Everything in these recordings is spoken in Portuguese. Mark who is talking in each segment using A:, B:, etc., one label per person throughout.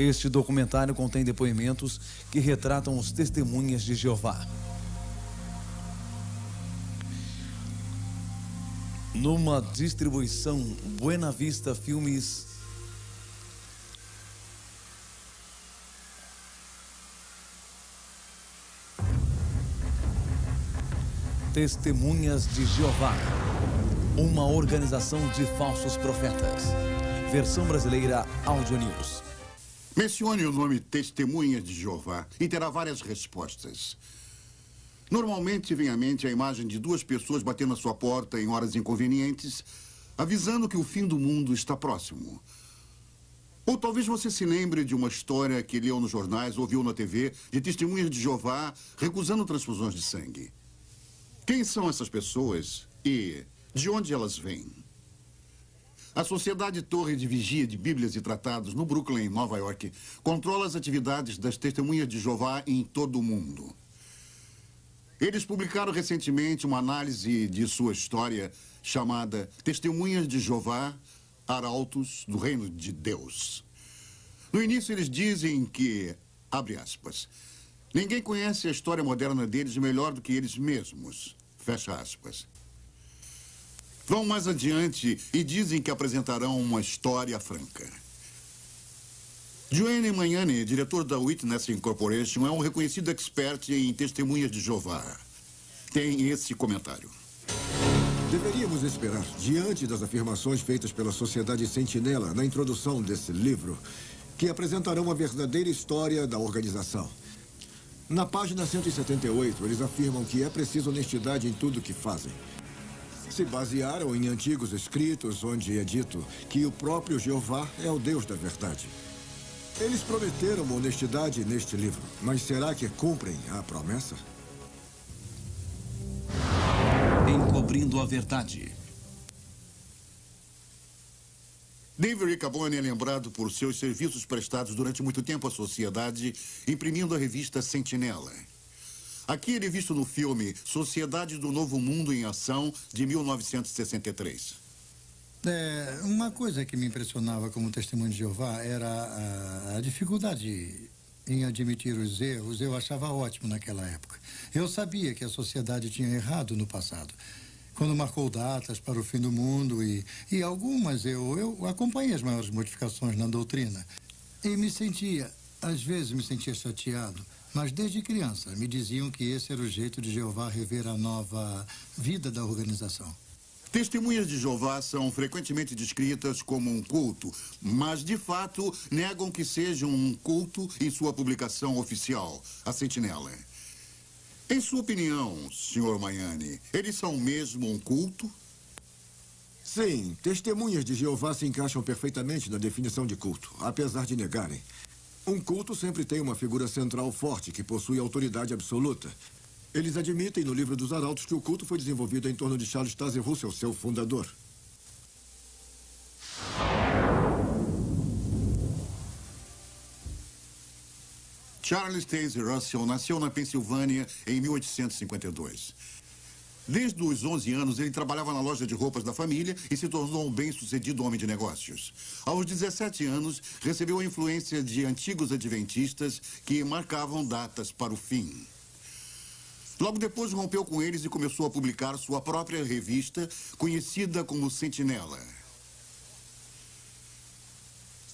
A: Este documentário contém depoimentos que retratam os testemunhas de Jeová. Numa distribuição Buena Vista Filmes. Testemunhas de Jeová, uma organização de falsos profetas. Versão brasileira Audio News.
B: Mencione o nome Testemunhas de Jeová e terá várias respostas. Normalmente vem à mente a imagem de duas pessoas batendo na sua porta em horas inconvenientes, avisando que o fim do mundo está próximo. Ou talvez você se lembre de uma história que leu nos jornais ou viu na TV de testemunhas de Jeová recusando transfusões de sangue. Quem são essas pessoas e de onde elas vêm? A Sociedade Torre de Vigia de Bíblias e Tratados, no Brooklyn, Nova York, controla as atividades das testemunhas de Jeová em todo o mundo. Eles publicaram recentemente uma análise de sua história chamada Testemunhas de Jeová, Arautos do Reino de Deus. No início eles dizem que, abre aspas, ninguém conhece a história moderna deles melhor do que eles mesmos, fecha aspas. Vão mais adiante e dizem que apresentarão uma história franca. Joanne Magnani, diretor da Witness Incorporation, é um reconhecido expert em testemunhas de Jeová. Tem esse comentário.
C: Deveríamos esperar, diante das afirmações feitas pela Sociedade Sentinela na introdução desse livro, que apresentarão a verdadeira história da organização. Na página 178, eles afirmam que é preciso honestidade em tudo que fazem. Se basearam em antigos escritos onde é dito que o próprio Jeová é o Deus da verdade. Eles prometeram uma honestidade neste livro, mas será que cumprem a promessa?
A: Encobrindo a verdade.
B: David Riccaboni é lembrado por seus serviços prestados durante muito tempo à sociedade, imprimindo a revista Sentinela. Aqui ele é visto no filme Sociedade do Novo Mundo em Ação, de 1963.
D: Uma coisa que me impressionava como testemunho de Jeová era a dificuldade em admitir os erros. Eu achava ótimo naquela época. Eu sabia que a sociedade tinha errado no passado, quando marcou datas para o fim do mundo e algumas eu acompanhei as maiores modificações na doutrina. E às vezes me sentia chateado, mas desde criança me diziam que esse era o jeito de Jeová rever a nova vida da organização.
B: Testemunhas de Jeová são frequentemente descritas como um culto, mas, de fato, negam que sejam um culto em sua publicação oficial, a Sentinela. Em sua opinião, Sr. Magnani, eles são mesmo um culto?
C: Sim, testemunhas de Jeová se encaixam perfeitamente na definição de culto, apesar de negarem. Um culto sempre tem uma figura central forte que possui autoridade absoluta. Eles admitem no livro dos Arautos que o culto foi desenvolvido em torno de Charles Taze Russell, seu fundador.
B: Charles Taze Russell nasceu na Pensilvânia em 1852. Desde os 11 anos, ele trabalhava na loja de roupas da família e se tornou um bem-sucedido homem de negócios. Aos 17 anos, recebeu a influência de antigos adventistas que marcavam datas para o fim. Logo depois, rompeu com eles e começou a publicar sua própria revista, conhecida como Sentinela.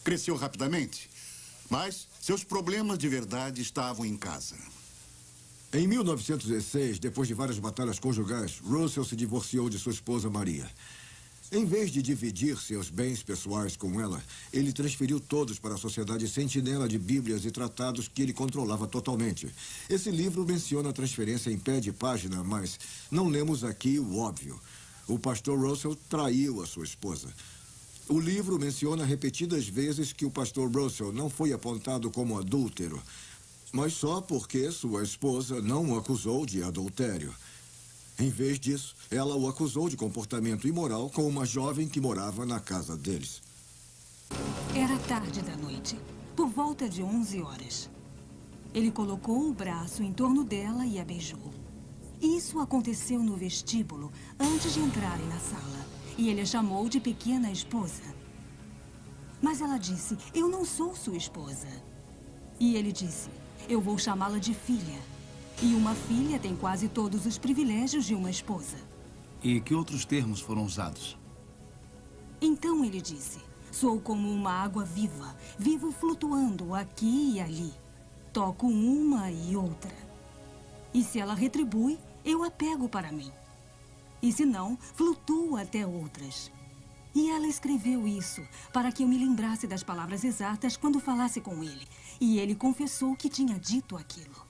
B: Cresceu rapidamente, mas seus problemas de verdade estavam em casa.
C: Em 1906, depois de várias batalhas conjugais, Russell se divorciou de sua esposa Maria. Em vez de dividir seus bens pessoais com ela, ele transferiu todos para a Sociedade Sentinela de Bíblias e Tratados que ele controlava totalmente. Esse livro menciona a transferência em pé de página, mas não lemos aqui o óbvio. O pastor Russell traiu a sua esposa. O livro menciona repetidas vezes que o pastor Russell não foi apontado como adúltero, mas só porque sua esposa não o acusou de adultério. Em vez disso, ela o acusou de comportamento imoral com uma jovem que morava na casa deles.
E: Era tarde da noite, por volta de 11 horas. Ele colocou o braço em torno dela e a beijou. Isso aconteceu no vestíbulo, antes de entrarem na sala. E ele a chamou de pequena esposa. Mas ela disse, eu não sou sua esposa. E ele disse, eu vou chamá-la de filha. E uma filha tem quase todos os privilégios de uma esposa.
A: E que outros termos foram usados?
E: Então ele disse, sou como uma água viva, vivo flutuando aqui e ali. Toco uma e outra. E se ela retribui, eu a pego para mim. E se não, flutuo até outras. E ela escreveu isso para que eu me lembrasse das palavras exatas quando falasse com ele. E ele confessou que tinha dito aquilo.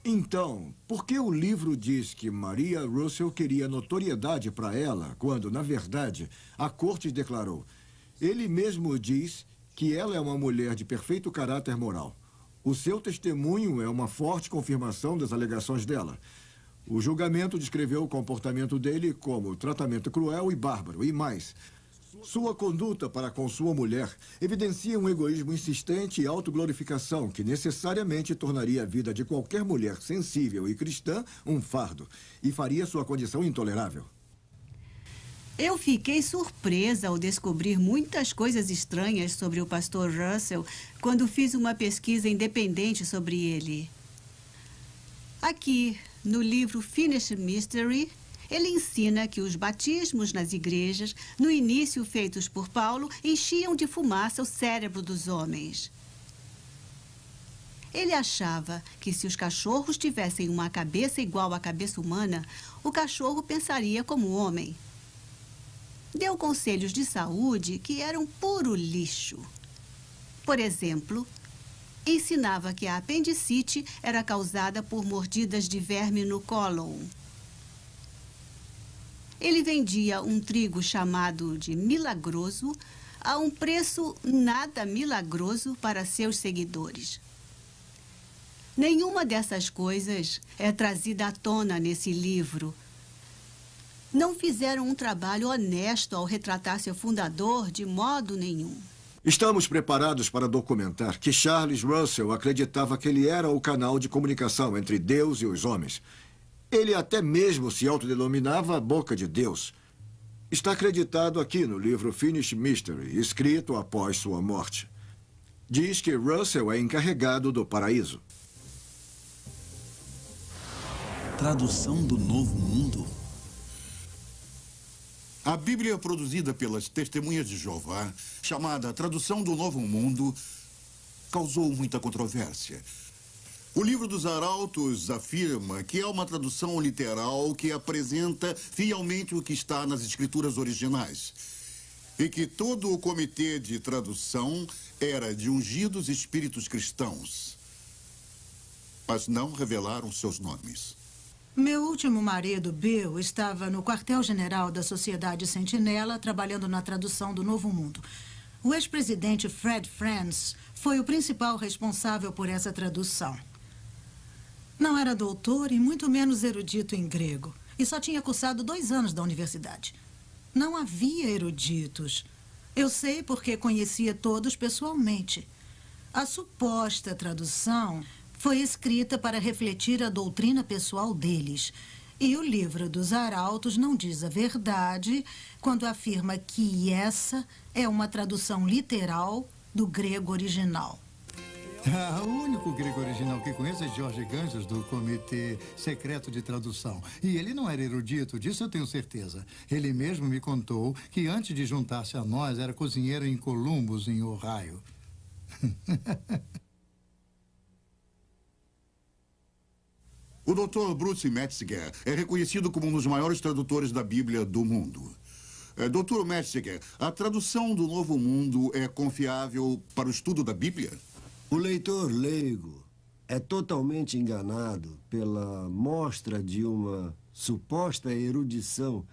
C: Então, por que o livro diz que Maria Russell queria notoriedade para ela, quando, na verdade, a corte declarou? Ele mesmo diz que ela é uma mulher de perfeito caráter moral. O seu testemunho é uma forte confirmação das alegações dela. O julgamento descreveu o comportamento dele como tratamento cruel e bárbaro, e mais. Sua conduta para com sua mulher evidencia um egoísmo insistente e autoglorificação que necessariamente tornaria a vida de qualquer mulher sensível e cristã um fardo e faria sua condição intolerável.
F: Eu fiquei surpresa ao descobrir muitas coisas estranhas sobre o pastor Russell quando fiz uma pesquisa independente sobre ele. Aqui, no livro Finished Mystery, ele ensina que os batismos nas igrejas, no início feitos por Paulo, enchiam de fumaça o cérebro dos homens. Ele achava que se os cachorros tivessem uma cabeça igual à cabeça humana, o cachorro pensaria como homem. Deu conselhos de saúde que eram puro lixo. Por exemplo, ensinava que a apendicite era causada por mordidas de verme no cólon. Ele vendia um trigo chamado de milagroso a um preço nada milagroso para seus seguidores. Nenhuma dessas coisas é trazida à tona nesse livro. Não fizeram um trabalho honesto ao retratar seu fundador de modo nenhum.
C: Estamos preparados para documentar que Charles Russell acreditava que ele era o canal de comunicação entre Deus e os homens. Ele até mesmo se autodenominava a boca de Deus. Está acreditado aqui no livro Finished Mystery, escrito após sua morte. Diz que Russell é encarregado do paraíso.
A: Tradução do Novo Mundo?
B: A Bíblia produzida pelas Testemunhas de Jeová, chamada Tradução do Novo Mundo, causou muita controvérsia. O livro dos Arautos afirma que é uma tradução literal que apresenta fielmente o que está nas escrituras originais e que todo o comitê de tradução era de ungidos espíritos cristãos, mas não revelaram seus nomes.
G: Meu último marido, Bill, estava no quartel-general da Sociedade Sentinela trabalhando na tradução do Novo Mundo. O ex-presidente Fred Franz foi o principal responsável por essa tradução. Não era doutor e muito menos erudito em grego. E só tinha cursado 2 anos da universidade. Não havia eruditos. Eu sei porque conhecia todos pessoalmente. A suposta tradução foi escrita para refletir a doutrina pessoal deles. E o livro dos Arautos não diz a verdade quando afirma que essa é uma tradução literal do grego original.
D: O único grego original que conheço é Jorge Ganges, do Comitê Secreto de Tradução. E ele não era erudito, disso eu tenho certeza. Ele mesmo me contou que antes de juntar-se a nós, era cozinheiro em Columbus, em Ohio.
B: O Dr. Bruce Metzger é reconhecido como um dos maiores tradutores da Bíblia do mundo. Dr. Metzger, a tradução do Novo Mundo é confiável para o estudo da Bíblia?
H: O leitor leigo é totalmente enganado pela mostra de uma suposta erudição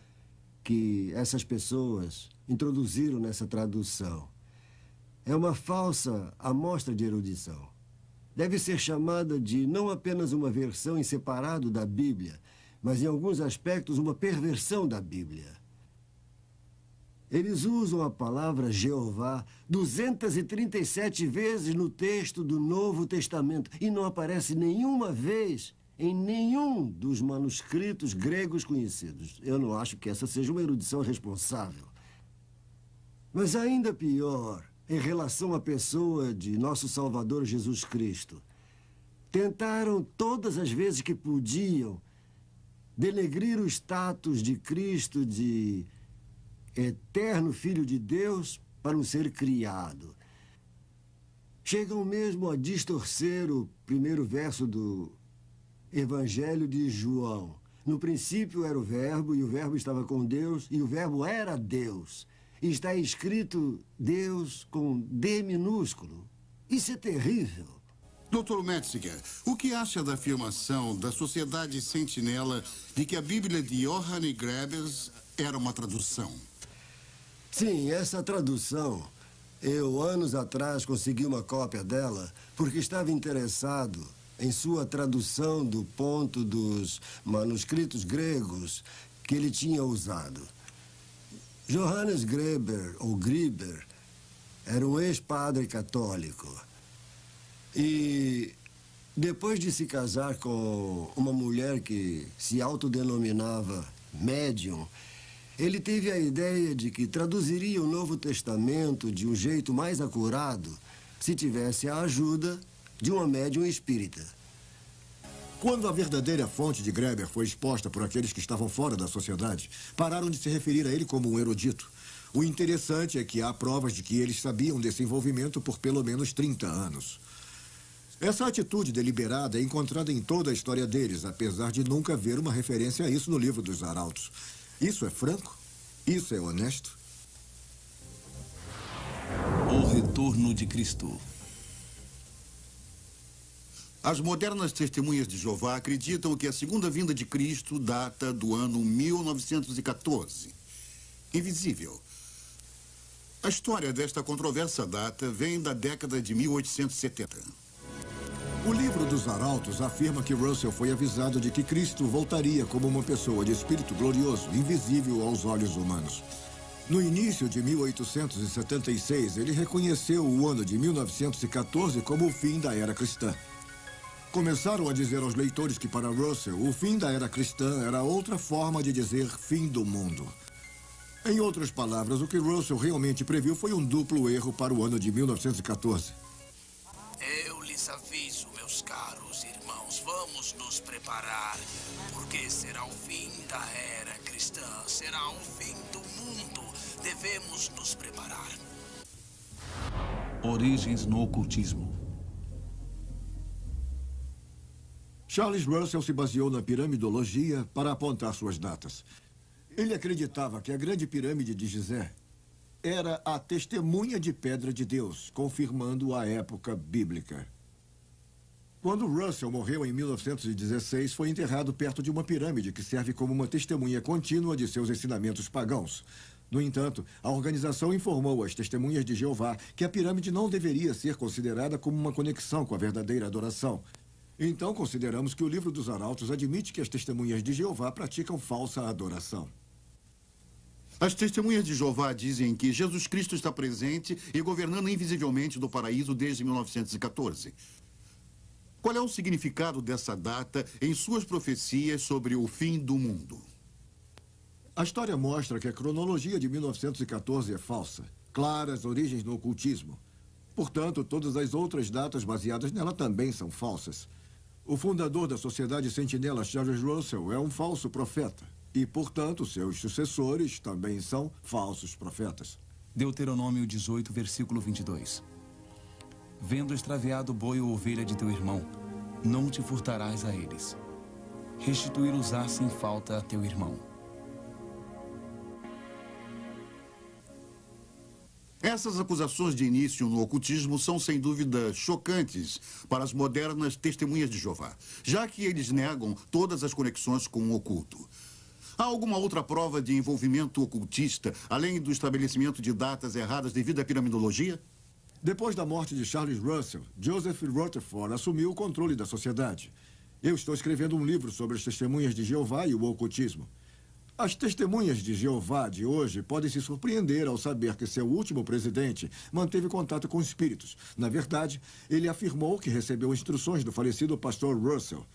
H: que essas pessoas introduziram nessa tradução. É uma falsa amostra de erudição. Deve ser chamada de não apenas uma versão em separado da Bíblia, mas em alguns aspectos uma perversão da Bíblia. Eles usam a palavra Jeová 237 vezes no texto do Novo Testamento e não aparece nenhuma vez em nenhum dos manuscritos gregos conhecidos. Eu não acho que essa seja uma erudição responsável. Mas ainda pior, em relação à pessoa de nosso Salvador Jesus Cristo. Tentaram todas as vezes que podiam denegrir o status de Cristo de eterno Filho de Deus para um ser criado. Chegam mesmo a distorcer o primeiro verso do Evangelho de João. No princípio era o Verbo, e o Verbo estava com Deus, e o Verbo era Deus. E está escrito Deus com D minúsculo. Isso é terrível.
B: Dr. Metziger, o que acha da afirmação da Sociedade Sentinela de que a Bíblia de Johann Grebers era uma tradução?
H: Sim, essa tradução, eu anos atrás consegui uma cópia dela porque estava interessado em sua tradução do ponto dos manuscritos gregos que ele tinha usado. Johannes Greber, ou Griber, era um ex-padre católico. E depois de se casar com uma mulher que se autodenominava médium, ele teve a ideia de que traduziria o Novo Testamento de um jeito mais acurado se tivesse a ajuda de uma médium espírita.
C: Quando a verdadeira fonte de Greber foi exposta por aqueles que estavam fora da sociedade, pararam de se referir a ele como um erudito. O interessante é que há provas de que eles sabiam desse envolvimento por pelo menos 30 anos. Essa atitude deliberada é encontrada em toda a história deles, apesar de nunca haver uma referência a isso no livro dos Arautos. Isso é franco? Isso é honesto?
A: O retorno de Cristo.
B: As modernas testemunhas de Jeová acreditam que a segunda vinda de Cristo data do ano 1914. Invisível. A história desta controversa data vem da década de 1870.
C: O livro dos Arautos afirma que Russell foi avisado de que Cristo voltaria como uma pessoa de espírito glorioso, invisível aos olhos humanos. No início de 1876, ele reconheceu o ano de 1914 como o fim da era cristã. Começaram a dizer aos leitores que para Russell, o fim da era cristã era outra forma de dizer fim do mundo. Em outras palavras, o que Russell realmente previu foi um duplo erro para o ano de 1914.
I: Eu lhes aviso, meus caros irmãos, vamos nos preparar, porque será o fim da era cristã, será o fim do mundo. Devemos nos preparar.
A: Origens no ocultismo.
C: Charles Russell se baseou na piramidologia para apontar suas datas. Ele acreditava que a grande pirâmide de Gizé era a testemunha de pedra de Deus, confirmando a época bíblica. Quando Russell morreu em 1916, foi enterrado perto de uma pirâmide que serve como uma testemunha contínua de seus ensinamentos pagãos. No entanto, a organização informou às testemunhas de Jeová que a pirâmide não deveria ser considerada como uma conexão com a verdadeira adoração. Então, consideramos que o livro dos Arautos admite que as testemunhas de Jeová praticam falsa adoração.
B: As testemunhas de Jeová dizem que Jesus Cristo está presente e governando invisivelmente do paraíso desde 1914. Qual é o significado dessa data em suas profecias sobre o fim do mundo?
C: A história mostra que a cronologia de 1914 é falsa. Claras origens no ocultismo. Portanto, todas as outras datas baseadas nela também são falsas. O fundador da Sociedade Sentinela, Charles Russell, é um falso profeta. E, portanto, seus sucessores também são falsos profetas.
A: Deuteronômio 18, versículo 22. Vendo extraviado o boi ou ovelha de teu irmão, não te furtarás a eles. Restituí-los-á sem falta a teu irmão.
B: Essas acusações de início no ocultismo são, sem dúvida, chocantes para as modernas testemunhas de Jeová, já que eles negam todas as conexões com o oculto. Há alguma outra prova de envolvimento ocultista, além do estabelecimento de datas erradas devido à piramidologia?
C: Depois da morte de Charles Russell, Joseph Rutherford assumiu o controle da sociedade. Eu estou escrevendo um livro sobre as testemunhas de Jeová e o ocultismo. As testemunhas de Jeová de hoje podem se surpreender ao saber que seu último presidente manteve contato com espíritos. Na verdade, ele afirmou que recebeu instruções do falecido pastor Russell.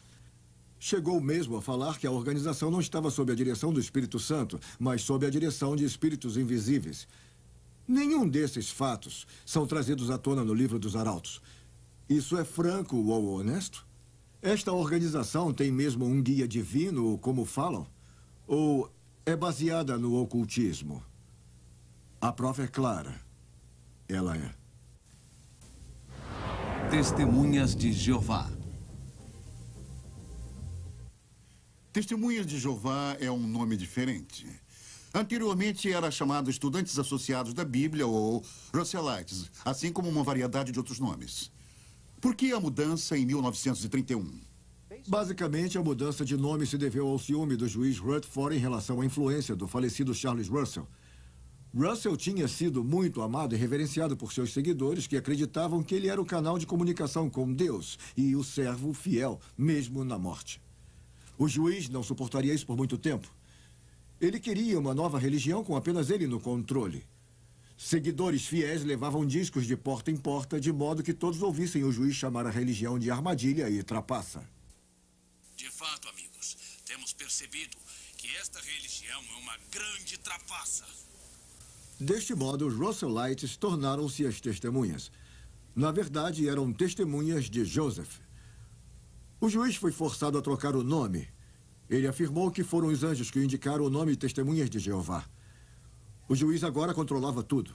C: Chegou mesmo a falar que a organização não estava sob a direção do Espírito Santo, mas sob a direção de espíritos invisíveis. Nenhum desses fatos são trazidos à tona no livro dos Arautos. Isso é franco ou honesto? Esta organização tem mesmo um guia divino, como falam? Ou é baseada no ocultismo? A prova é clara. Ela é.
A: Testemunhas de Jeová.
B: Testemunhas de Jeová é um nome diferente. Anteriormente era chamado Estudantes Associados da Bíblia ou Russellites, assim como uma variedade de outros nomes. Por que a mudança em 1931?
C: Basicamente, a mudança de nome se deveu ao ciúme do juiz Rutherford em relação à influência do falecido Charles Russell. Russell tinha sido muito amado e reverenciado por seus seguidores, que acreditavam que ele era o canal de comunicação com Deus e o servo fiel, mesmo na morte. O juiz não suportaria isso por muito tempo. Ele queria uma nova religião com apenas ele no controle. Seguidores fiéis levavam discos de porta em porta, de modo que todos ouvissem o juiz chamar a religião de armadilha e trapaça.
I: De fato, amigos, temos percebido que esta religião é uma grande trapaça.
C: Deste modo, os Russellites tornaram-se as testemunhas. Na verdade, eram testemunhas de Joseph. O juiz foi forçado a trocar o nome. Ele afirmou que foram os anjos que indicaram o nome Testemunhas de Jeová. O juiz agora controlava tudo.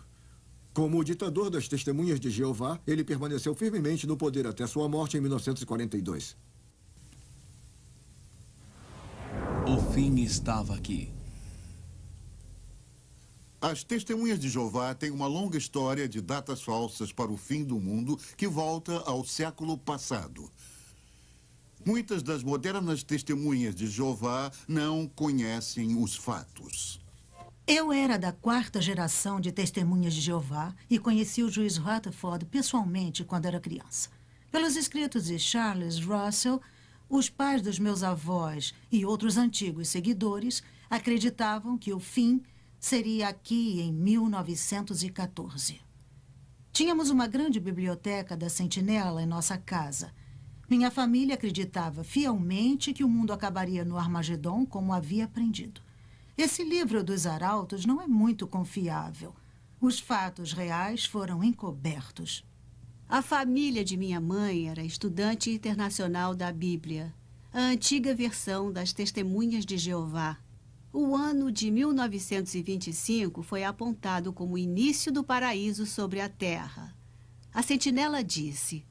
C: Como o ditador das Testemunhas de Jeová, ele permaneceu firmemente no poder até sua morte em 1942.
A: O fim estava aqui.
B: As Testemunhas de Jeová têm uma longa história de datas falsas para o fim do mundo que volta ao século passado. Muitas das modernas testemunhas de Jeová não conhecem os fatos.
G: Eu era da 4ª geração de testemunhas de Jeová e conheci o juiz Rutherford pessoalmente quando era criança. Pelos escritos de Charles Russell, os pais dos meus avós e outros antigos seguidores acreditavam que o fim seria aqui em 1914. Tínhamos uma grande biblioteca da Sentinela em nossa casa. Minha família acreditava fielmente que o mundo acabaria no Armagedon, como havia aprendido. Esse livro dos Arautos não é muito confiável. Os fatos reais foram encobertos.
F: A família de minha mãe era estudante internacional da Bíblia, a antiga versão das Testemunhas de Jeová. O ano de 1925 foi apontado como o início do paraíso sobre a Terra. A Sentinela disse: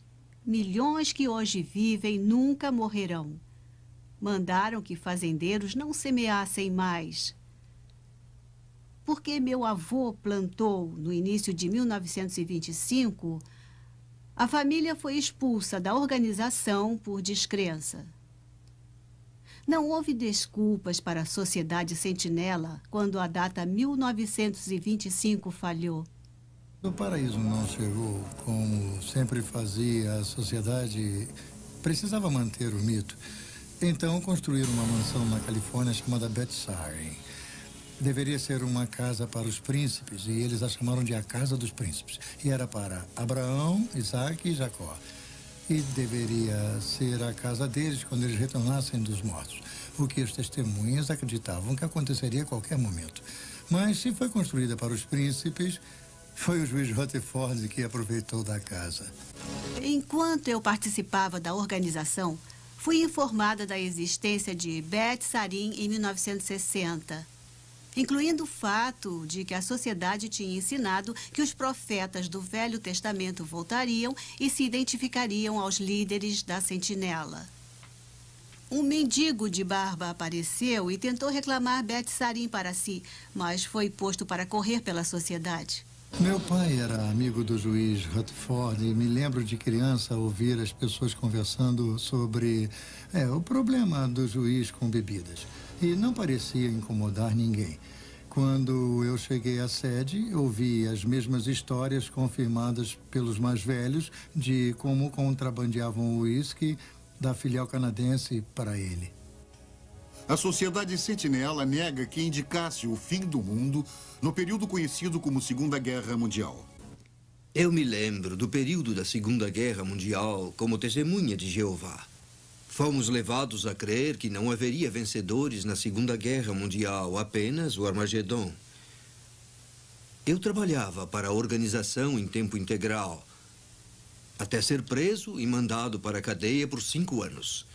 F: milhões que hoje vivem nunca morrerão. Mandaram que fazendeiros não semeassem mais. Porque meu avô plantou no início de 1925, a família foi expulsa da organização por descrença. Não houve desculpas para a Sociedade Sentinela quando a data 1925 falhou.
D: O paraíso não chegou como sempre fazia. A sociedade precisava manter o mito. Então construíram uma mansão na Califórnia chamada Beth-Sarin. Deveria ser uma casa para os príncipes, e eles a chamaram de a Casa dos Príncipes. E era para Abraão, Isaac e Jacó. E deveria ser a casa deles quando eles retornassem dos mortos. O que as testemunhas acreditavam que aconteceria a qualquer momento. Mas se foi construída para os príncipes, foi o juiz Rutherford que aproveitou da casa.
F: Enquanto eu participava da organização, fui informada da existência de Beth-Sarin em 1960. Incluindo o fato de que a sociedade tinha ensinado que os profetas do Velho Testamento voltariam e se identificariam aos líderes da Sentinela. Um mendigo de barba apareceu e tentou reclamar Beth-Sarin para si, mas foi posto para correr pela sociedade.
D: Meu pai era amigo do juiz Rutherford e me lembro de criança ouvir as pessoas conversando sobre o problema do juiz com bebidas. E não parecia incomodar ninguém. Quando eu cheguei à sede, ouvi as mesmas histórias confirmadas pelos mais velhos de como contrabandeavam o uísque da filial canadense para ele.
B: A Sociedade Sentinela nega que indicasse o fim do mundo no período conhecido como Segunda Guerra Mundial.
J: Eu me lembro do período da Segunda Guerra Mundial como testemunha de Jeová. Fomos levados a crer que não haveria vencedores na Segunda Guerra Mundial, apenas o Armagedon. Eu trabalhava para a organização em tempo integral, até ser preso e mandado para a cadeia por 5 anos.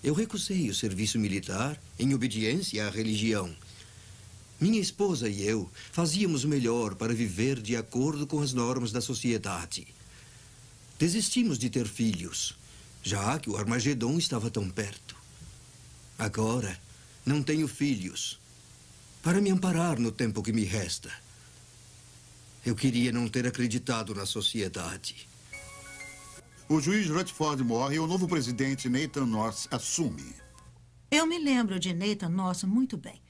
J: Eu recusei o serviço militar em obediência à religião. Minha esposa e eu fazíamos o melhor para viver de acordo com as normas da sociedade. Desistimos de ter filhos, já que o Armagedon estava tão perto. Agora, não tenho filhos para me amparar no tempo que me resta. Eu queria não ter acreditado na sociedade.
B: O juiz Rutherford morre e o novo presidente Nathan North assume.
G: Eu me lembro de Nathan North muito bem.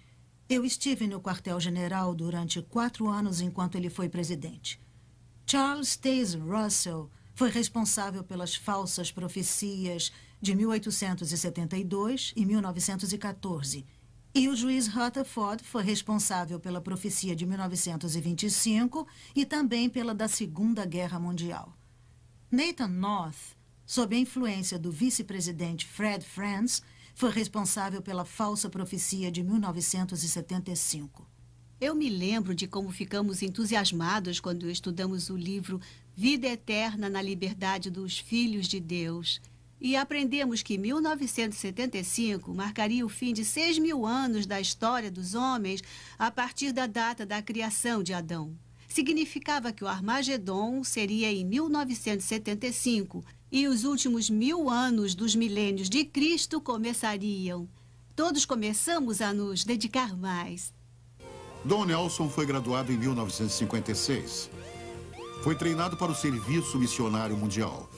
G: Eu estive no quartel-general durante 4 anos enquanto ele foi presidente. Charles Taze Russell foi responsável pelas falsas profecias de 1872 e 1914. E o juiz Rutherford foi responsável pela profecia de 1925 e também pela da Segunda Guerra Mundial. Nathan North, sob a influência do vice-presidente Fred Franz, foi responsável pela falsa profecia de 1975.
F: Eu me lembro de como ficamos entusiasmados quando estudamos o livro Vida Eterna na Liberdade dos Filhos de Deus. E aprendemos que 1975 marcaria o fim de 6.000 anos da história dos homens a partir da data da criação de Adão. Significava que o Armagedon seria em 1975 e os últimos 1000 anos dos milênios de Cristo começariam. Todos começamos a nos dedicar mais.
B: Don Nelson foi graduado em 1956. Foi treinado para o Serviço Missionário Mundial.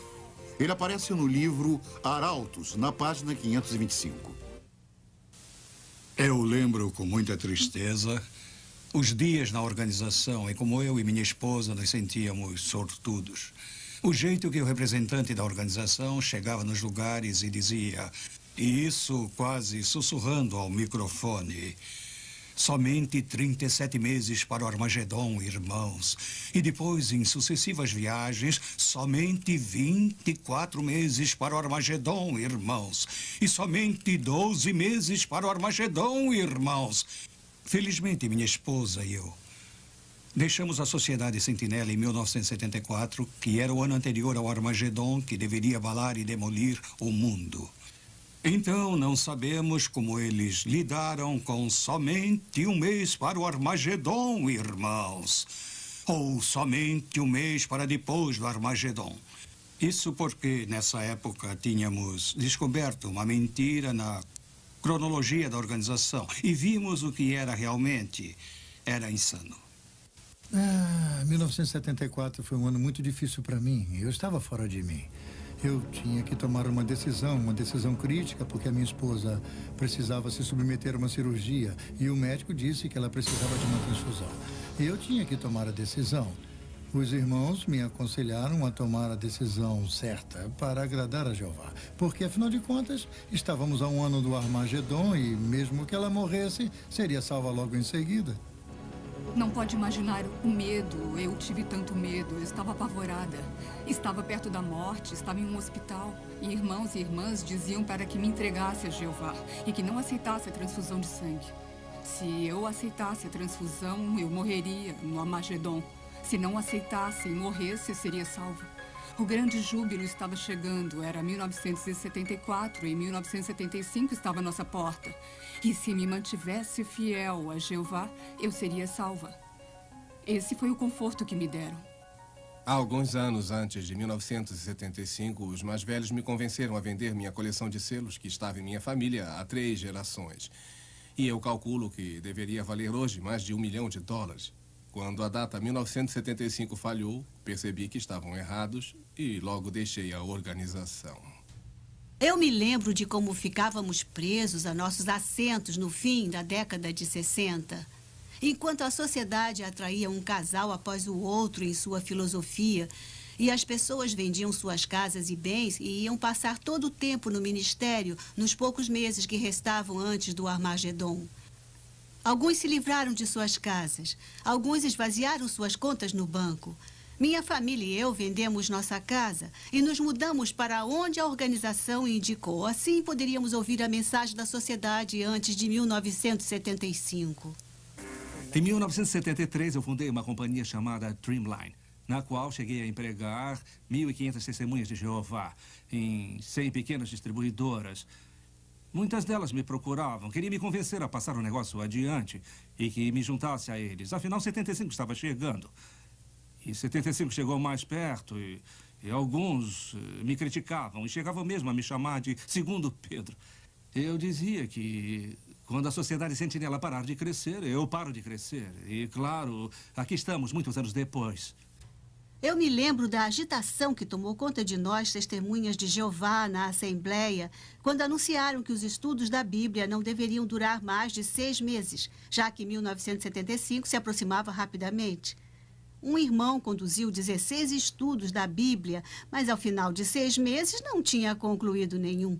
B: Ele aparece no livro Arautos, na página 525.
K: Eu lembro com muita tristeza os dias na organização e como eu e minha esposa nos sentíamos sortudos. O jeito que o representante da organização chegava nos lugares e dizia, e isso quase sussurrando ao microfone, somente 37 meses para o Armagedon, irmãos. E depois, em sucessivas viagens, somente 24 meses para o Armagedon, irmãos. E somente 12 meses para o Armagedon, irmãos. Felizmente, minha esposa e eu deixamos a Sociedade Sentinela em 1974, que era o ano anterior ao Armagedon, que deveria abalar e demolir o mundo. Então, não sabemos como eles lidaram com somente 1 mês para o Armagedon, irmãos. Ou somente 1 mês para depois do Armagedon. Isso porque, nessa época, tínhamos descoberto uma mentira na cronologia da organização e vimos o que era realmente. Era insano.
D: 1974 foi um ano muito difícil para mim. Eu estava fora de mim. Eu tinha que tomar uma decisão crítica, porque a minha esposa precisava se submeter a uma cirurgia e o médico disse que ela precisava de uma transfusão. E eu tinha que tomar a decisão. Os irmãos me aconselharam a tomar a decisão certa para agradar a Jeová, porque, afinal de contas, estávamos a 1 ano do Armagedon e, mesmo que ela morresse, seria salva logo em seguida.
L: Não pode imaginar o medo. Eu tive tanto medo. Eu estava apavorada. Estava perto da morte, estava em um hospital. E irmãos e irmãs diziam para que me entregasse a Jeová e que não aceitasse a transfusão de sangue. Se eu aceitasse a transfusão, eu morreria no Armagedon. Se não aceitasse e morresse, eu seria salva. O grande júbilo estava chegando. Era 1974 e 1975 estava à nossa porta. E se me mantivesse fiel a Jeová, eu seria salva. Esse foi o conforto que me deram.
M: Há alguns anos antes de 1975, os mais velhos me convenceram a vender minha coleção de selos que estava em minha família há 3 gerações. E eu calculo que deveria valer hoje mais de $1 milhão. Quando a data 1975 falhou, percebi que estavam errados e logo deixei a organização.
F: Eu me lembro de como ficávamos presos a nossos assentos no fim da década de 60. Enquanto a sociedade atraía um casal após o outro em sua filosofia e as pessoas vendiam suas casas e bens e iam passar todo o tempo no ministério nos poucos meses que restavam antes do Armagedon. Alguns se livraram de suas casas, alguns esvaziaram suas contas no banco. Minha família e eu vendemos nossa casa e nos mudamos para onde a organização indicou. Assim poderíamos ouvir a mensagem da sociedade antes de 1975.
N: Em 1973, eu fundei uma companhia chamada Dreamline, na qual cheguei a empregar 1.500 testemunhas de Jeová em 100 pequenas distribuidoras. Muitas delas me procuravam, queriam me convencer a passar o negócio adiante e que me juntasse a eles. Afinal, 75 estava chegando. E 75 chegou mais perto e alguns me criticavam e chegavam mesmo a me chamar de Segundo Pedro. Eu dizia que quando a Sociedade Sentinela parar de crescer, eu paro de crescer. E, claro, aqui estamos, muitos anos depois.
F: Eu me lembro da agitação que tomou conta de nós, testemunhas de Jeová, na Assembleia, quando anunciaram que os estudos da Bíblia não deveriam durar mais de 6 meses, já que 1975 se aproximava rapidamente. Um irmão conduziu 16 estudos da Bíblia, mas ao final de 6 meses não tinha concluído nenhum.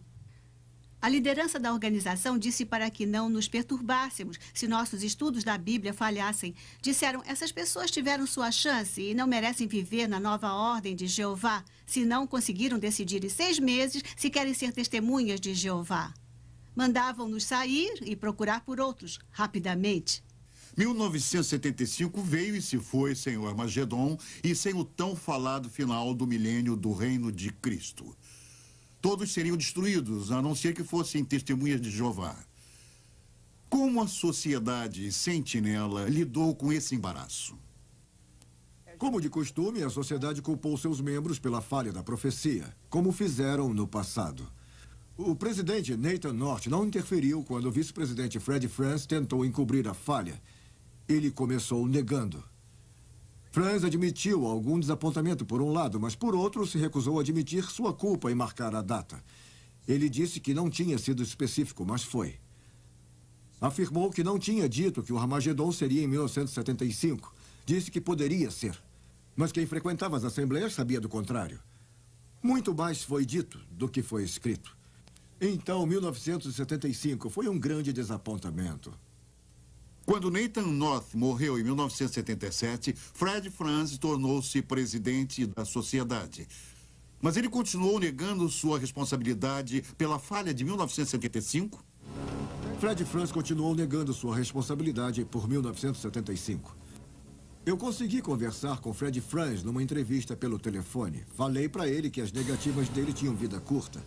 F: A liderança da organização disse para que não nos perturbássemos se nossos estudos da Bíblia falhassem. Disseram, essas pessoas tiveram sua chance e não merecem viver na nova ordem de Jeová, se não conseguiram decidir em 6 meses se querem ser testemunhas de Jeová. Mandavam-nos sair e procurar por outros, rapidamente.
B: 1975 veio e se foi sem o Armagedon e sem o tão falado final do milênio do reino de Cristo. Todos seriam destruídos, a não ser que fossem testemunhas de Jeová. Como a sociedade sentinela lidou com esse embaraço?
C: Como de costume, a sociedade culpou seus membros pela falha da profecia, como fizeram no passado. O presidente Nathan North não interferiu quando o vice-presidente Fred Franz tentou encobrir a falha. Ele começou negando. Franz admitiu algum desapontamento por um lado, mas por outro se recusou a admitir sua culpa em marcar a data. Ele disse que não tinha sido específico, mas foi. Afirmou que não tinha dito que o Armagedon seria em 1975. Disse que poderia ser. Mas quem frequentava as assembleias sabia do contrário. Muito mais foi dito do que foi escrito. Então, 1975 foi um grande desapontamento.
B: Quando Nathan North morreu em 1977, Fred Franz tornou-se presidente da sociedade. Mas ele continuou negando sua responsabilidade pela falha de 1975?
C: Fred Franz continuou negando sua responsabilidade por 1975. Eu consegui conversar com Fred Franz numa entrevista pelo telefone. Falei para ele que as negativas dele tinham vida curta.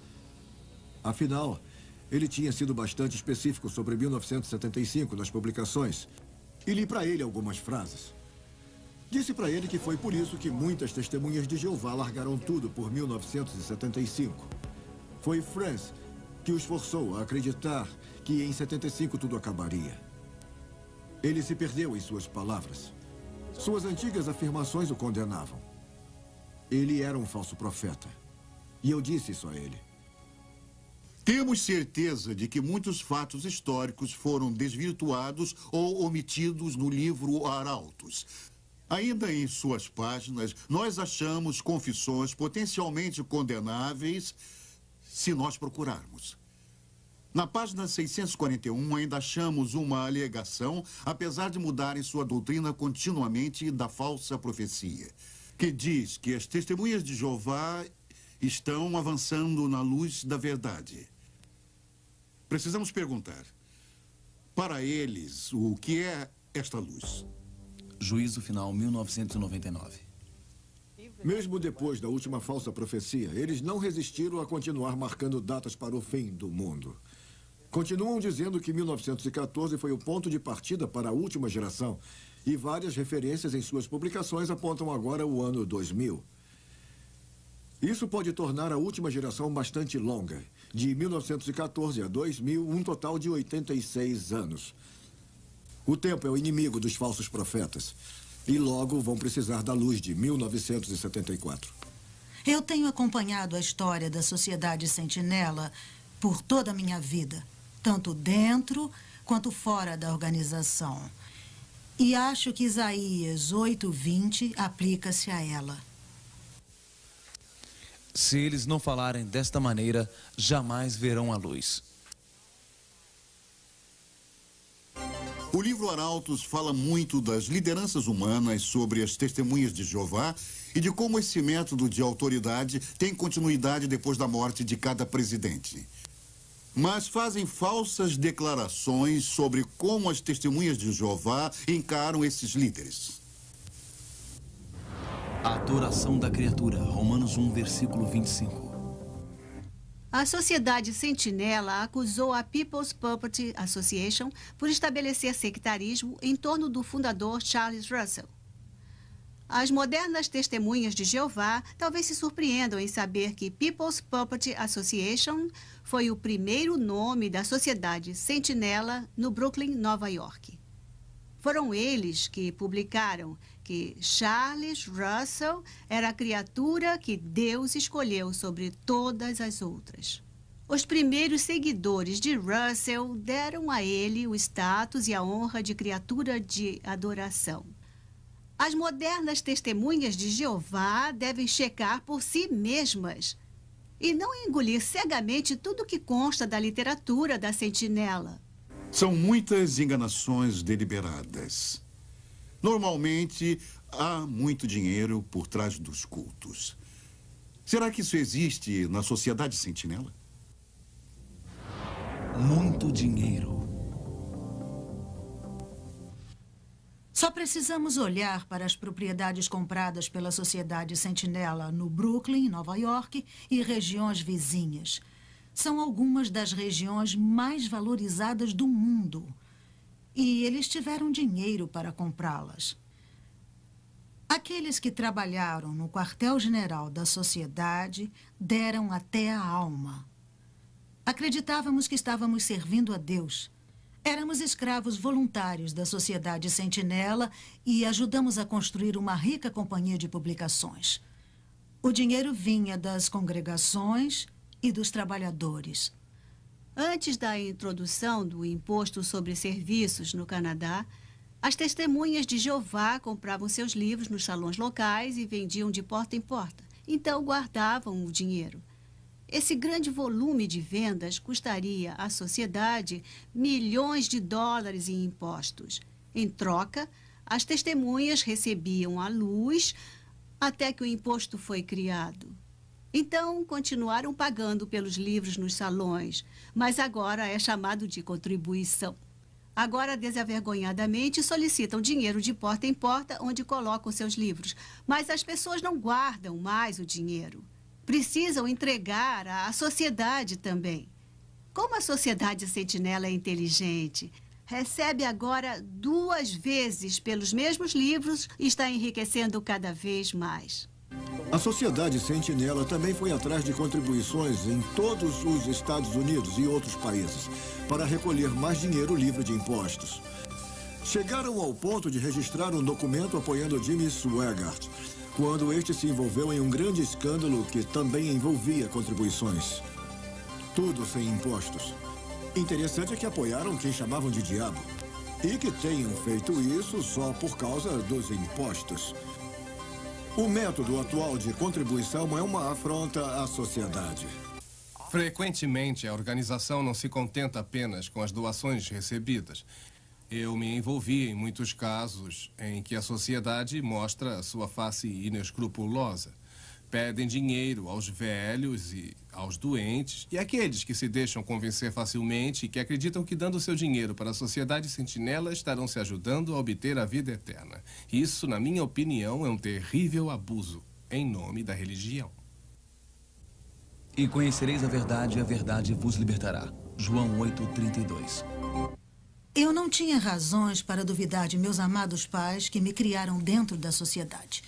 C: Afinal, ele tinha sido bastante específico sobre 1975 nas publicações. E li para ele algumas frases. Disse para ele que foi por isso que muitas testemunhas de Jeová largaram tudo por 1975. Foi Franz que os forçou a acreditar que em 75 tudo acabaria. Ele se perdeu em suas palavras. Suas antigas afirmações o condenavam. Ele era um falso profeta. E eu disse isso a ele.
B: Temos certeza de que muitos fatos históricos foram desvirtuados ou omitidos no livro Arautos. Ainda em suas páginas, nós achamos confissões potencialmente condenáveis se nós procurarmos. Na página 641, ainda achamos uma alegação, apesar de mudarem sua doutrina continuamente da falsa profecia, que diz que as testemunhas de Jeová estão avançando na luz da verdade. Precisamos perguntar, para eles, o que é esta luz?
A: Juízo Final, 1999.
C: Mesmo depois da última falsa profecia, eles não resistiram a continuar marcando datas para o fim do mundo. Continuam dizendo que 1914 foi o ponto de partida para a última geração, e várias referências em suas publicações apontam agora o ano 2000. Isso pode tornar a última geração bastante longa. De 1914 a 2000, um total de 86 anos. O tempo é o inimigo dos falsos profetas. E logo vão precisar da luz de 1974.
G: Eu tenho acompanhado a história da Sociedade Sentinela por toda a minha vida, tanto dentro quanto fora da organização. E acho que Isaías 8:20 aplica-se a ela.
A: Se eles não falarem desta maneira, jamais verão a luz.
B: O livro Arautos fala muito das lideranças humanas sobre as testemunhas de Jeová e de como esse método de autoridade tem continuidade depois da morte de cada presidente. Mas fazem falsas declarações sobre como as testemunhas de Jeová encaram esses líderes.
A: A adoração da criatura, Romanos 1, versículo 25.
F: A Sociedade Sentinela acusou a People's Property Association por estabelecer sectarismo em torno do fundador Charles Russell. As modernas testemunhas de Jeová talvez se surpreendam em saber que People's Property Association foi o primeiro nome da Sociedade Sentinela no Brooklyn, Nova York. Foram eles que publicaram que Charles Russell era a criatura que Deus escolheu sobre todas as outras. Os primeiros seguidores de Russell deram a ele o status e a honra de criatura de adoração. As modernas testemunhas de Jeová devem checar por si mesmas e não engolir cegamente tudo que consta da literatura da Sentinela.
B: São muitas enganações deliberadas. Normalmente, há muito dinheiro por trás dos cultos. Será que isso existe na Sociedade Sentinela?
A: Muito dinheiro.
G: Só precisamos olhar para as propriedades compradas pela Sociedade Sentinela no Brooklyn, Nova York e regiões vizinhas. São algumas das regiões mais valorizadas do mundo. E eles tiveram dinheiro para comprá-las. Aqueles que trabalharam no quartel-general da sociedade deram até a alma. Acreditávamos que estávamos servindo a Deus. Éramos escravos voluntários da Sociedade Sentinela e ajudamos a construir uma rica companhia de publicações. O dinheiro vinha das congregações e dos trabalhadores.
F: Antes da introdução do imposto sobre serviços no Canadá, as testemunhas de Jeová compravam seus livros nos salões locais e vendiam de porta em porta. Então guardavam o dinheiro. Esse grande volume de vendas custaria à sociedade milhões de dólares em impostos. Em troca, as testemunhas recebiam a luz até que o imposto foi criado. Então, continuaram pagando pelos livros nos salões, mas agora é chamado de contribuição. Agora, desavergonhadamente, solicitam dinheiro de porta em porta onde colocam seus livros. Mas as pessoas não guardam mais o dinheiro. Precisam entregar à sociedade também. Como a Sociedade Sentinela é inteligente, recebe agora 2 vezes pelos mesmos livros e está enriquecendo cada vez mais.
C: A Sociedade Sentinela também foi atrás de contribuições em todos os Estados Unidos e outros países para recolher mais dinheiro livre de impostos. Chegaram ao ponto de registrar um documento apoiando Jimmy Swaggart, quando este se envolveu em um grande escândalo que também envolvia contribuições. Tudo sem impostos. Interessante é que apoiaram quem chamavam de diabo. E que tenham feito isso só por causa dos impostos. O método atual de contribuição é uma afronta à sociedade.
M: Frequentemente, a organização não se contenta apenas com as doações recebidas. Eu me envolvi em muitos casos em que a sociedade mostra sua face inescrupulosa. Pedem dinheiro aos velhos e aos doentes e àqueles que se deixam convencer facilmente e que acreditam que dando seu dinheiro para a Sociedade Sentinela estarão se ajudando a obter a vida eterna. Isso, na minha opinião, é um terrível abuso em nome da religião.
A: E conhecereis a verdade vos libertará. João 8:32.
G: Eu não tinha razões para duvidar de meus amados pais que me criaram dentro da sociedade.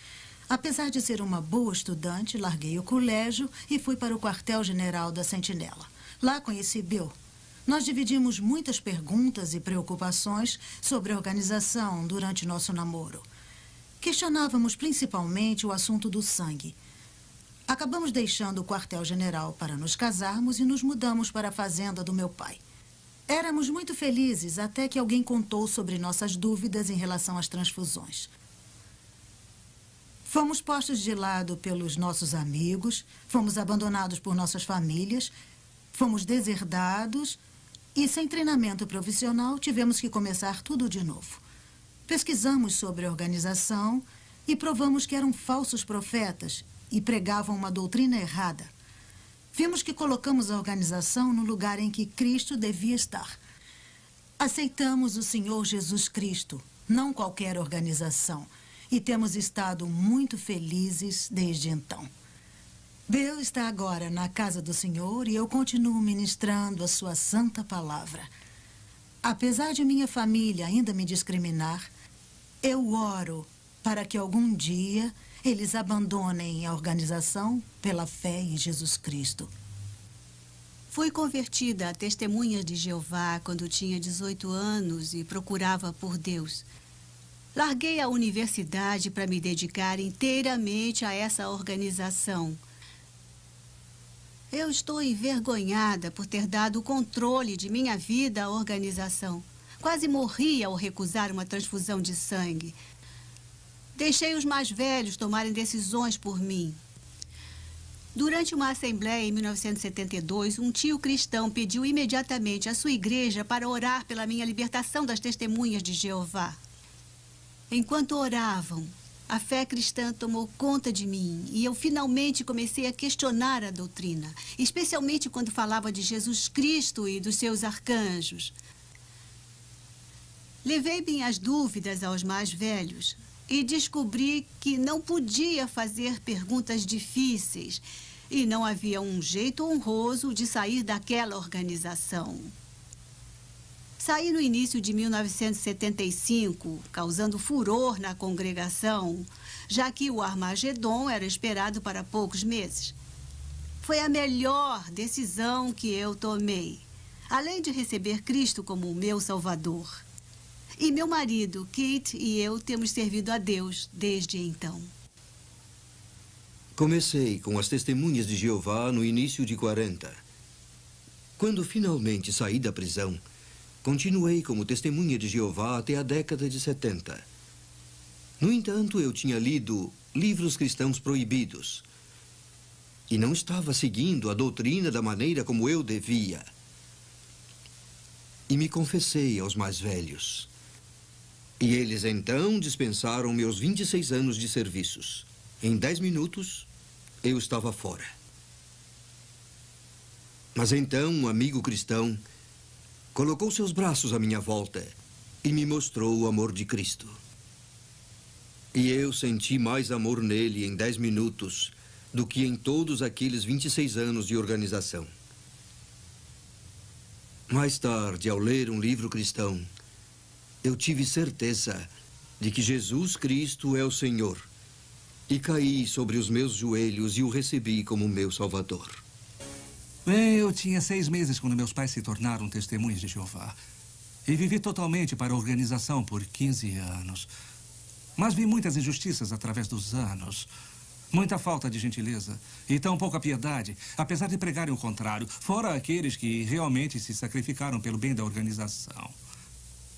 G: Apesar de ser uma boa estudante, larguei o colégio e fui para o quartel-general da Sentinela. Lá conheci Bill. Nós dividimos muitas perguntas e preocupações sobre a organização durante nosso namoro. Questionávamos principalmente o assunto do sangue. Acabamos deixando o quartel-general para nos casarmos e nos mudamos para a fazenda do meu pai. Éramos muito felizes até que alguém contou sobre nossas dúvidas em relação às transfusões. Fomos postos de lado pelos nossos amigos, fomos abandonados por nossas famílias, fomos deserdados E sem treinamento profissional, tivemos que começar tudo de novo. Pesquisamos sobre a organização e provamos que eram falsos profetas e pregavam uma doutrina errada. Vimos que colocamos a organização no lugar em que Cristo devia estar. Aceitamos o Senhor Jesus Cristo, não qualquer organização, e temos estado muito felizes desde então. Bill está agora na casa do Senhor e eu continuo ministrando a sua santa palavra. Apesar de minha família ainda me discriminar, eu oro para que algum dia eles abandonem a organização pela fé em Jesus Cristo.
F: Fui convertida a Testemunha de Jeová quando tinha 18 anos e procurava por Deus. Larguei a universidade para me dedicar inteiramente a essa organização. Eu estou envergonhada por ter dado o controle de minha vida à organização. Quase morri ao recusar uma transfusão de sangue. Deixei os mais velhos tomarem decisões por mim. Durante uma assembleia em 1972, um tio cristão pediu imediatamente à sua igreja para orar pela minha libertação das Testemunhas de Jeová. Enquanto oravam, a fé cristã tomou conta de mim e eu finalmente comecei a questionar a doutrina, especialmente quando falava de Jesus Cristo e dos seus arcanjos. Levei minhas dúvidas aos mais velhos e descobri que não podia fazer perguntas difíceis e não havia um jeito honroso de sair daquela organização. Saí no início de 1975, causando furor na congregação, já que o Armagedon era esperado para poucos meses. Foi a melhor decisão que eu tomei, além de receber Cristo como o meu Salvador. E meu marido, Kate, e eu temos servido a Deus desde então.
J: Comecei com as Testemunhas de Jeová no início de 40. Quando finalmente saí da prisão, continuei como Testemunha de Jeová até a década de 70. No entanto, eu tinha lido livros cristãos proibidos e não estava seguindo a doutrina da maneira como eu devia. E me confessei aos mais velhos. E eles então dispensaram meus 26 anos de serviços. Em 10 minutos, eu estava fora. Mas então um amigo cristão colocou seus braços à minha volta e me mostrou o amor de Cristo. E eu senti mais amor nele em 10 minutos do que em todos aqueles 26 anos de organização. Mais tarde, ao ler um livro cristão, eu tive certeza de que Jesus Cristo é o Senhor e caí sobre os meus joelhos e o recebi como meu Salvador.
N: Bem, eu tinha 6 meses quando meus pais se tornaram Testemunhas de Jeová. E vivi totalmente para a organização por 15 anos. Mas vi muitas injustiças através dos anos. Muita falta de gentileza e tão pouca piedade, apesar de pregarem o contrário, fora aqueles que realmente se sacrificaram pelo bem da organização.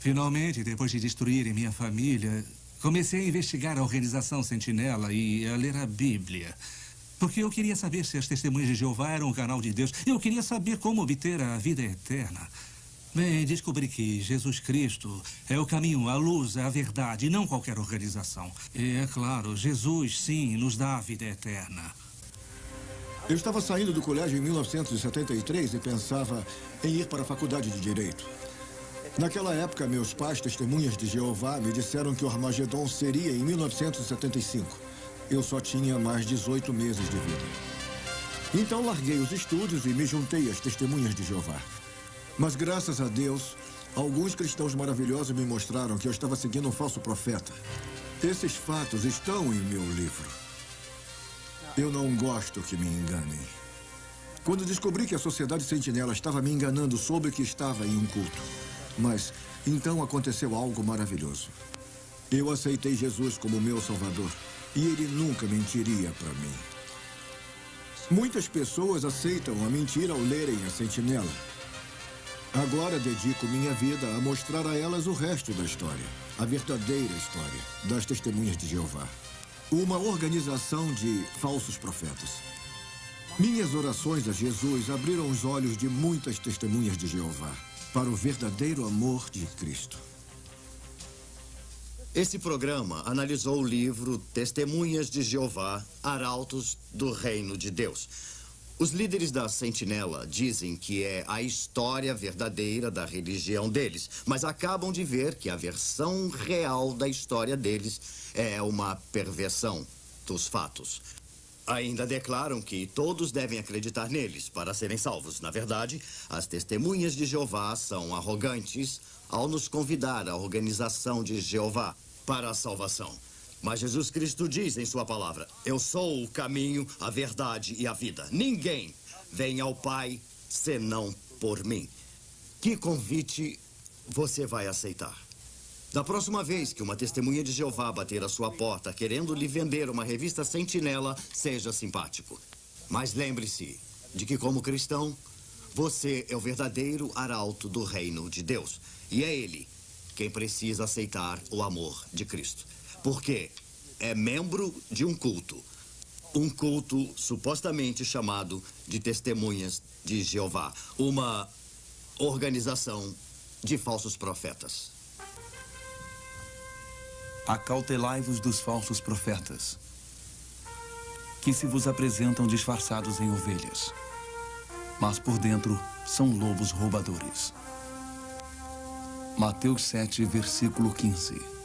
N: Finalmente, depois de destruírem minha família, comecei a investigar a organização Sentinela e a ler a Bíblia. Porque eu queria saber se as Testemunhas de Jeová eram um canal de Deus. Eu queria saber como obter a vida eterna. Bem, descobri que Jesus Cristo é o caminho, a luz, a verdade, e não qualquer organização. E, é claro, Jesus, sim, nos dá a vida eterna.
C: Eu estava saindo do colégio em 1973 e pensava em ir para a faculdade de Direito. Naquela época, meus pais, Testemunhas de Jeová, me disseram que o Armagedon seria em 1975. Eu só tinha mais 18 meses de vida. Então larguei os estudos e me juntei às Testemunhas de Jeová. Mas graças a Deus, alguns cristãos maravilhosos me mostraram que eu estava seguindo um falso profeta. Esses fatos estão em meu livro. Eu não gosto que me enganem. Quando descobri que a Sociedade Sentinela estava me enganando, soube que estava em um culto. Mas então aconteceu algo maravilhoso. Eu aceitei Jesus como meu Salvador. E ele nunca mentiria para mim. Muitas pessoas aceitam a mentira ao lerem a Sentinela. Agora dedico minha vida a mostrar a elas o resto da história. A verdadeira história das Testemunhas de Jeová. Uma organização de falsos profetas. Minhas orações a Jesus abriram os olhos de muitas Testemunhas de Jeová. para o verdadeiro amor de Cristo.
O: Esse programa analisou o livro Testemunhas de Jeová, Arautos do Reino de Deus. Os líderes da Sentinela dizem que é a história verdadeira da religião deles, mas acabam de ver que a versão real da história deles é uma perversão dos fatos. Ainda declaram que todos devem acreditar neles para serem salvos. Na verdade, as Testemunhas de Jeová são arrogantes ao nos convidar à organização de Jeová para a salvação. Mas Jesus Cristo diz em sua palavra: eu sou o caminho, a verdade e a vida. Ninguém vem ao Pai senão por mim. Que convite você vai aceitar? Da próxima vez que uma testemunha de Jeová bater à sua porta querendo lhe vender uma revista Sentinela, seja simpático. Mas lembre-se de que, como cristão, você é o verdadeiro arauto do reino de Deus. E é ele quem precisa aceitar o amor de Cristo. Porque é membro de um culto supostamente chamado de Testemunhas de Jeová, uma organização de falsos profetas.
A: Acautelai-vos dos falsos profetas, que se vos apresentam disfarçados em ovelhas, mas por dentro são lobos roubadores. Mateus 7, versículo 15.